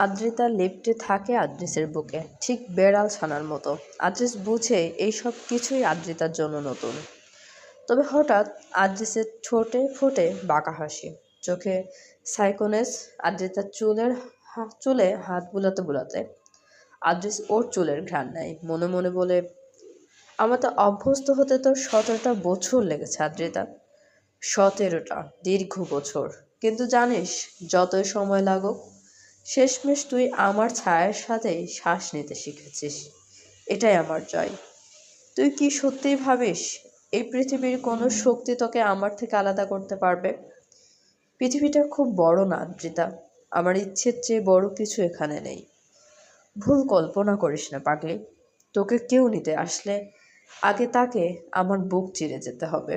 আদ্রিতা লিফটে থাকে আদ্রিসের বুকে, ঠিক বেড়াল ছানার মতো। আদ্রিস বুঝে এই সব কিছুই আদ্রিতার জন্য নতুন। তবে হঠাৎ আদ্রিসের ঠোঁটে ফোটে বাঁকা হাসি, চোখে সাইকোনেস। আদ্রিতার চুলে হাত বুলাতে বুলাতে আদ্রিস ওর চুলের ঘ্রাণ নেয়, মনে মনে বলে, আমার তো অভ্যস্ত হতে তোর 17টা বছর লেগেছে আদ্রিতা। 17টা দীর্ঘ বছর। কিন্তু জানিস, যতই সময় লাগুক, শেষমেশ তুই আমার ছায়ার সাথেই শ্বাস নিতে শিখেছিস। এটাই আমার জয়। তুই কি সত্যিই ভাবিস এই পৃথিবীর কোনো শক্তি তোকে আমার থেকে আলাদা করতে পারবে? পৃথিবীটা খুব বড় না আদ্রিতা, আমার ইচ্ছের চেয়ে বড় কিছু এখানে নেই। ভুল কল্পনা করিস না পাগলি। তোকে কেউ নিতে আসলে আগে তাকে আমার বুক চিরে যেতে হবে।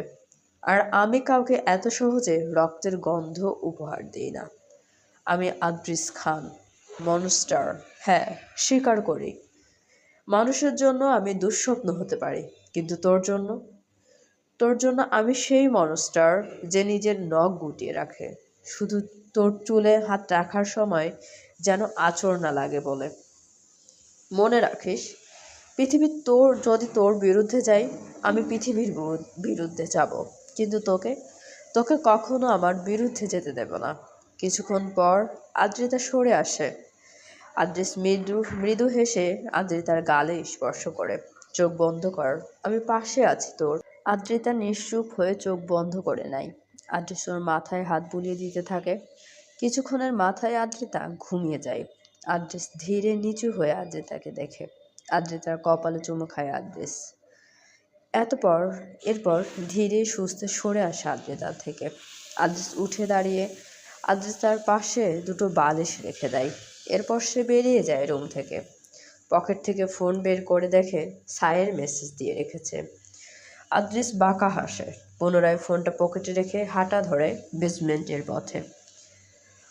আর আমি কাউকে এত সহজে রক্তের গন্ধ উপহার দিই না। আমি আদ্রিস খান, মনস্টার। হ্যাঁ, স্বীকার করি, মানুষের জন্য আমি দুঃস্বপ্ন হতে পারি, কিন্তু তোর জন্য আমি সেই মনস্টার যে নিজের নখ গুটিয়ে রাখে, শুধু তোর চুলে হাত রাখার সময় যেন আঁচড় না লাগে বলে। মনে রাখিস, পৃথিবী যদি তোর বিরুদ্ধে যায়, আমি পৃথিবীর বিরুদ্ধে যাব, কিন্তু তোকে তোকে কখনো আমার বিরুদ্ধে যেতে দেব না। কিছুক্ষণ পর আদ্রিতা সরে আসে। আদ্রিস মৃদু মৃদু হেসে আদ্রিতার গালে স্পর্শ করে। চোখ বন্ধ কর, আমি পাশে আছি তোর। আদ্রিতা নিশ্চুপ হয়ে চোখ বন্ধ করে নেয়। আদ্রিস ওর মাথায় হাত বুলিয়ে দিতে থাকে। কিছুক্ষণের মাথায় আদ্রিতা ঘুমিয়ে যায়। আদ্রিস ধীরে নিচু হয়ে আদ্রিতাকে দেখে। আদ্রিতার কপালে চুমু খায় আদ্রিস। এরপর ধীরে সুস্থে সরে আসে আদ্রিতার থেকে। আদ্রিস উঠে দাঁড়িয়ে আদ্রিতার পাশে দুটো বালিশ রেখে দেয়। এরপর সে বেরিয়ে যায় রুম থেকে। পকেট থেকে ফোন বের করে দেখে সায়ের মেসেজ দিয়ে রেখেছে। আদ্রিস বাঁকা হাসে, পুনরায় ফোনটা পকেটে রেখে হাঁটা ধরে বেসমেন্টের পথে।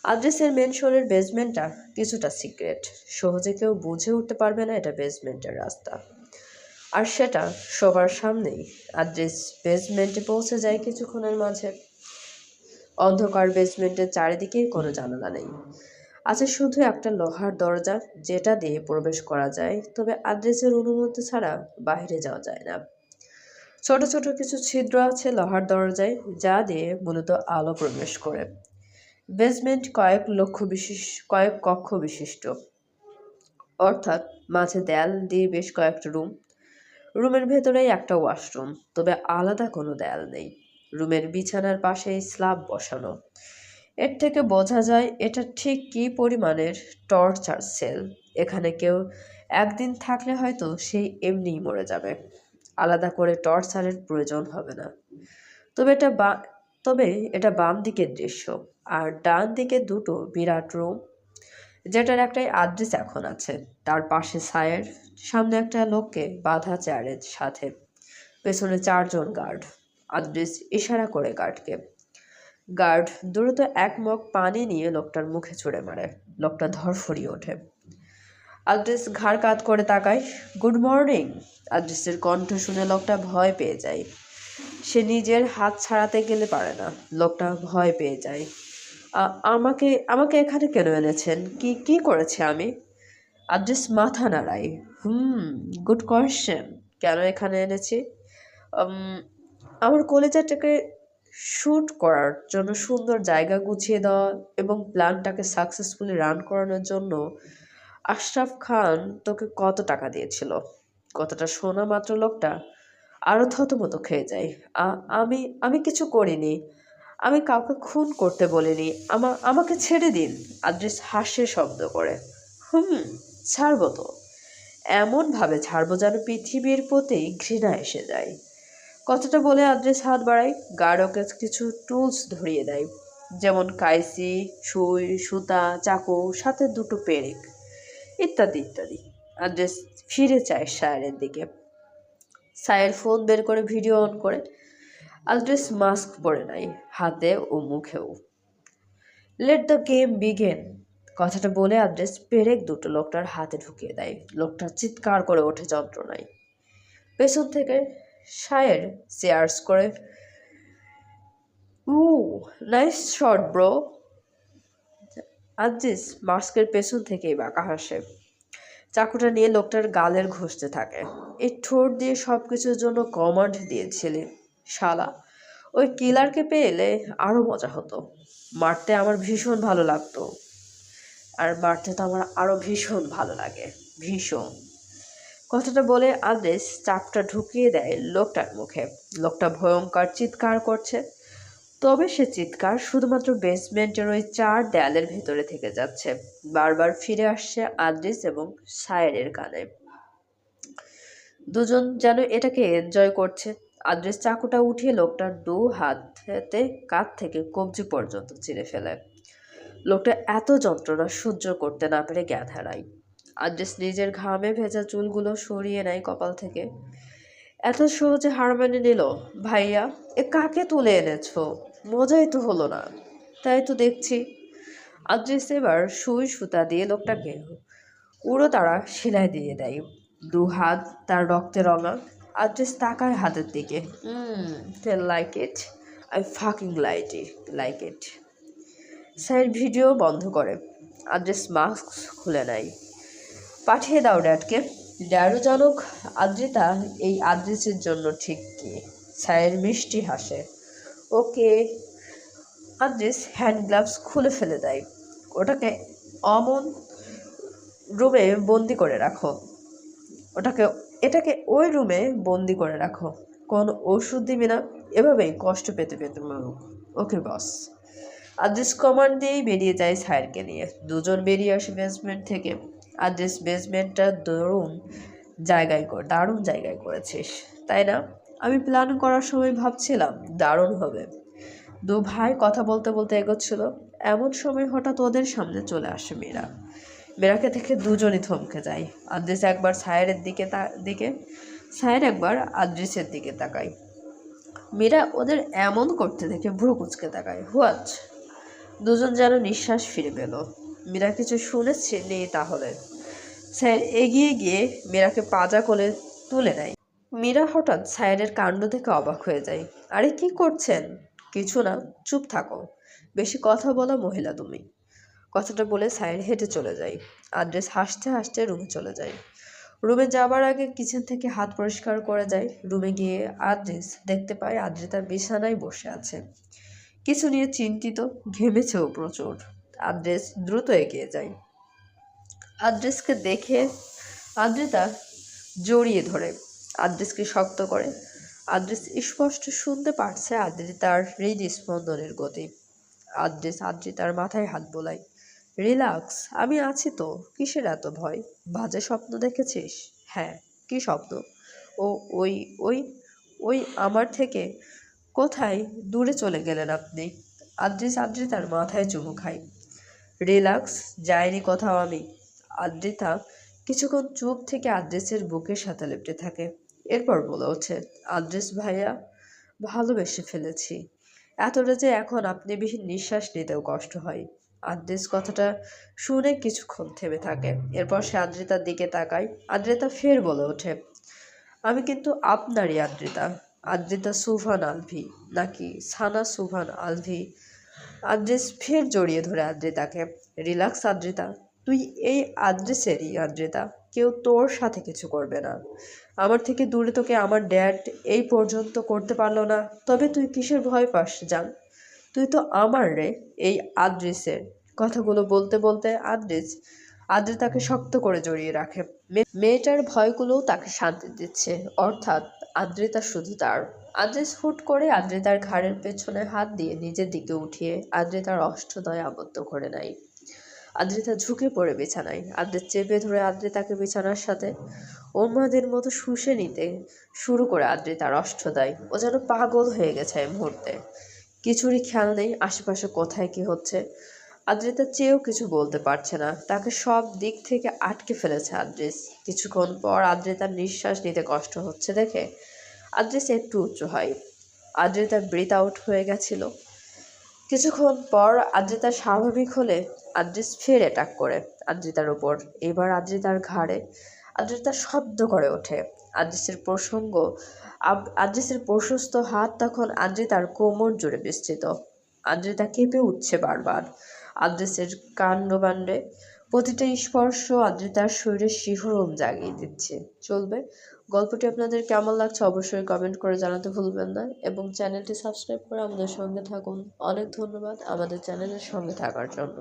আদ্রিসের মেনশনের বেসমেন্টটা কিছুটা সিক্রেট, সহজে কেউ বুঝে উঠতে পারবে না এটা বেসমেন্টের রাস্তা। আর সেটা সবার সামনেই। আদ্রিস বেসমেন্টে পৌঁছে যায় কিছুক্ষণের মাঝে। অন্ধকার বেসমেন্টের চারিদিকেই কোনো জানালা নেই, আছে শুধু একটা লোহার দরজা যেটা দিয়ে প্রবেশ করা যায়, তবে আদ্রিসের অনুমতি ছাড়া বাইরে যাওয়া যায় না। ছোট ছোট কিছু ছিদ্র আছে লোহার দরজায়, যা দিয়ে মূলত আলো প্রবেশ করে। বেসমেন্ট কয়েক কক্ষ বিশিষ্ট, অর্থাৎ মাঝে দেয়াল দিয়ে বেশ কয়েকটা রুম। রুমের ভেতরেই একটা ওয়াশরুম, তবে আলাদা কোনো দেয়াল নেই। রুমের বিছানার পাশেই স্ল্যাব বসানো। এর থেকে বোঝা যায় এটা ঠিক কী পরিমাণের টর্চার সেল। এখানে কেউ একদিন থাকলে হয়তো সেই এমনিই মরে যাবে। আলাদা করে টর্চারের প্রয়োজন হবে না। তবে এটা বা তবে এটা বাম দিকের দৃশ্য। আর ডান দিকে দুটো বিরাট রুম, যেটার একটাই আদ্রিস এখন আছে। তার পাশে সায়ের, সামনে একটা লোককে বাঁধা চেয়ারের সাথে, পেছনে 4জন গার্ড। আদ্রিস ইশারা করে গার্ডকে। গার্ড দ্রুত এক মগ পানি নিয়ে লোকটার মুখে ছুঁড়ে মারে। লোকটা ধরফরিয়ে ওঠে। আদ্রিস ঘাড় কাত করে তাকায়। Good morning. আদ্রিসের কণ্ঠ শুনে লোকটা ভয় পেয়ে যায়। সে নিজের হাত ছাড়াতে গেলে পারে না। লোকটা ভয় পেয়ে যায়। আমাকে আমাকে এখানে কেন এনেছেন? কি কি করেছে আমি? আদ্রিস মাথা নাড়ায়। Good question. কেন এখানে এনেছি? উম, আমার কলেজাটাকে শুট করার জন্য, সুন্দর জায়গা গুছিয়ে দেওয়া এবং প্ল্যানটাকে সাকসেসফুলি রান করানোর জন্য। আশরাফ খান তোকে কত টাকা দিয়েছিল? কথাটা শোনা মাত্র লোকটা আরো থতমত খেয়ে যায়। আমি আমি কিছু করিনি। আমি কাউকে খুন করতে বলিনি। আমাকে ছেড়ে দিন। আদ্রিস হাসে শব্দ করে। ছাড়বো তো। এমনভাবে ছাড়বো যেন পৃথিবীর প্রতি ঘৃণা এসে যায়। কথাটা বলে আদ্রিস হাত বাড়ায়। গার্ড ওকে কিছু টুলস ধরিয়ে দেয়, যেমন কাইসি, সুই, সুতা, চাকু, সাথে দুটো পেরেক, ইত্যাদি ইত্যাদি। আদ্রিস ফিরে চায় সায়ারের দিকে। সায়ের ফোন বের করে ভিডিও অন করে। আদ্রিস মাস্ক পরে নাই, হাতে ও মুখেও। Let the game begin. কথাটা বলে আদ্রিস পেরেক দুটো লোকটার হাতে ঢুকিয়ে দেয়। লোকটা চিৎকার করে ওঠে যন্ত্রণায়। পেছন থেকে সায়ের চেয়ার্স করে, উ নাইস শট ব্রো। আদ্রিস মাস্কের পেছন থেকেই বাঁকা হাসে। চাকুটা নিয়ে লোকটার গালের ঘষতে থাকে। এই ঠোঁট দিয়ে সবকিছুর জন্য কমান্ড দিয়েছিলি শালা। ওই কিলারকে পেলে আরো মজা হতো। মারতে আমার ভীষণ ভালো লাগতো। আর মারতে তো আমার আরো ভীষণ ভালো লাগে। ভীষণ। কথাটা বলে আদেশ চাপটা ঢুকিয়ে দেয় লোকটার মুখে। লোকটা ভয়ঙ্কর চিৎকার করছে। তবে সে চিৎকার শুধুমাত্র বেসমেন্টের ওই 4 দেয়ালের ভেতরে থেকে যাচ্ছে। বারবার ফিরে আসছে আদ্রিস এবং সায়েরের কানে। দুজন যেন এটাকে এনজয় করছে। আদ্রিস চাকুটা উঠিয়ে লোকটার দু হাতে কাঁধ থেকে কবজি পর্যন্ত চিরে ফেলে। লোকটা এত যন্ত্রণা সহ্য করতে না পেরে জ্ঞান হারায়। আদ্রিস নিজের ঘামে ভেজা চুলগুলো সরিয়ে নেয় কপাল থেকে। এত সহজে হার মেনে নিল? ভাইয়া, এ কাকে তুলে এনেছো? মজাই তো হলো না। তাই তো দেখছি। আদ্রিস এবার সুই সুতা দিয়ে লোকটাকে উড়ো তারা সেলাই দিয়ে দেয়। দু হাত তার রক্তে রঙা। আদ্রিস তাকায় হাতের দিকে। Like it. I fucking like it. Sir video বন্ধ করে। আদ্রিস মাস্ক খুলে নেয়। পাঠিয়ে দাও ড্যাডকে। ড্যাডও জানুক আদ্রিতা এই আদ্রিসের জন্য ঠিক কি। স্যারের মিষ্টি হাসে। ওকে। আদ্রিস হ্যান্ড গ্লাভস খুলে ফেলে দেয়। ওটাকে অমন রুমে বন্দি করে রাখো। এটাকে ওই রুমে বন্দি করে রাখো। কোন ওষুধ দিবি না। এভাবেই কষ্ট পেতে পেতে মরুক। ওকে বস। আদ্রিস কমান্ড দিয়েই বেরিয়ে যায় সায়েরকে নিয়ে। দুজন বেরিয়ে আসে বেসমেন্ট থেকে। আদ্রিস বেসমেন্টটা দারুণ জায়গায় করেছিস, তাই না? আমি প্ল্যান করার সময় ভাবছিলাম দারুণ হবে। দু ভাই কথা বলতে বলতে এগোচ্ছিল। এমন সময় হঠাৎ ওদের সামনে চলে আসে মীরা। মীরাকে দেখে দুজনই থমকে যায়। আদ্রিস একবার সায়েরের দিকে সায়ের একবার আদ্রিসের দিকে তাকায়। মীরা ওদের এমন করতে দেখে ভ্রু কুঁচকে তাকায়। হোয়াট? দুজন যেন নিঃশ্বাস ফিরে পেল। মীরা কিছু শুনেছে নেই তাহলে। স্যার এগিয়ে গিয়ে মীরাকে পাজা কোলে তুলে নেয়। মীরা হঠাৎ স্যারের কাণ্ড দেখে অবাক হয়ে যায়। আরে কি করছেন? কিছু না, চুপ থাকো। বেশি কথা বলা মহিলা তুমি। কথাটা বলে স্যার হেঁটে চলে যায়। আদ্রিস হাসতে হাসতে রুমে চলে যায়। রুমে যাবার আগে কিচেন থেকে হাত পরিষ্কার করে যায়। রুমে গিয়ে আদ্রিস দেখতে পায় আদ্রিতা বিছানায় বসে আছে, কিছু নিয়ে চিন্তিত। ঘেমেছেও প্রচুর। আদ্রিস দ্রুত এগিয়ে যায়। আদ্রিসকে দেখে আদ্রিতা জড়িয়ে ধরে আদ্রিসকে শক্ত করে। আদ্রিস স্পষ্ট শুনতে পারছে আদ্রিতার হৃদস্পন্দনের গতি। আদ্রিস আদ্রিতার মাথায় হাত বোলায়। রিল্যাক্স, আমি আছি তো। কিসের এত ভয়? বাজে স্বপ্ন দেখেছিস? হ্যাঁ। কি স্বপ্ন? ও ওই ওই ওই আমার থেকে কোথায় দূরে চলে গেলেন আপনি? আদ্রিস আদ্রিতার মাথায় চুমু খায়। রিল্যাক্স, যায়নি কোথাও আমি। আদ্রিতা কিছুক্ষণ চুপ থেকে আদ্রিসের বুকের সাথে লেপ্টে থাকে। এরপর বলে ওঠে, আদ্রিস ভাইয়া, ভালোবেসে ফেলেছি। এতটা যে এখন আপনি বিহীন নিঃশ্বাস নিতেও কষ্ট হয়। আদ্রিস কথাটা শুনে কিছুক্ষণ থেমে থাকে। এরপর সে আদ্রিতার দিকে তাকায়। আদ্রিতা ফের বলে ওঠে, আমি কিন্তু আপনারই আদ্রিতা। আদ্রিতা সুভান আলভি নাকি সানা সুভান আলভি? আদ্রিস ফের জড়িয়ে ধরে আদ্রিতাকে। রিল্যাক্স আদ্রিতা, তুই এই আদ্রিসেরই আদ্রিতা। কেউ তোর সাথে কিছু করবে না। আমার থেকে দূরে তোকে আমার ড্যাড এই পর্যন্ত করতে পারলো না, তবে তুই কিসের ভয় পাস জান? তুই তো আমার রে, এই আদ্রিসের। কথাগুলো বলতে বলতে আদ্রিতাকে শক্ত করে জড়িয়ে রাখে। মেয়েটার ভয়গুলোও তাকে শান্তি দিচ্ছে, অর্থাৎ আদ্রিতা শুধু তার। আদ্রিস হুট করে আদ্রিতার ঘাড়ের পেছনে হাত দিয়ে নিজের দিকে উঠিয়ে আদ্রিতার অষ্টদয় আবদ্ধ করে নেয়। আদ্রিতা ঝুঁকে পড়ে বিছানায়। আদ্রিস চেপে ধরে আদ্রিতাকে বিছানার সাথে উন্মাদের মতো শুষে নিতে শুরু করে আদ্রিতার অষ্টদয়। ও যেন পাগল হয়ে গেছে এই মুহূর্তে। কিছুরই খেয়াল নেই আশেপাশে কোথায় কি হচ্ছে। আদ্রিতা চেয়েও কিছু বলতে পারছে না। তাকে সব দিক থেকে আটকে ফেলেছে আদ্রিস। কিছুক্ষণ পর আদ্রিতার নিঃশ্বাস নিতে কষ্ট হচ্ছে দেখে আদ্রিস একটু উঁচু হয়। আদ্রিতা ব্রিথ আউট হয়ে গেছিল। কিছুক্ষণ পর আদ্রিতা স্বাভাবিক হলে আদ্রিস ফের অ্যাটাক করে আদ্রিতার উপর। এবার আদ্রিতার ঘাড়ে। আদ্রিতা শব্দ করে ওঠে। আদ্রিসের প্রশস্ত হাত তখন আদ্রিতার কোমর জুড়ে বিস্তৃত। আদ্রিতা কেঁপে উঠছে বারবার। আদ্রিসের কাণ্ডবাণ্ডে। প্রতিটা স্পর্শ আদ্রিতার শরীরে শিহরণ জাগিয়ে দিচ্ছে। চলবে। গল্পটি আপনাদের কেমন লাগছে অবশ্যই কমেন্ট করে জানাতে ভুলবেন না এবং চ্যানেলটি সাবস্ক্রাইব করে আমাদের সঙ্গে থাকুন। অনেক ধন্যবাদ আমাদের চ্যানেলের সঙ্গে থাকার জন্য।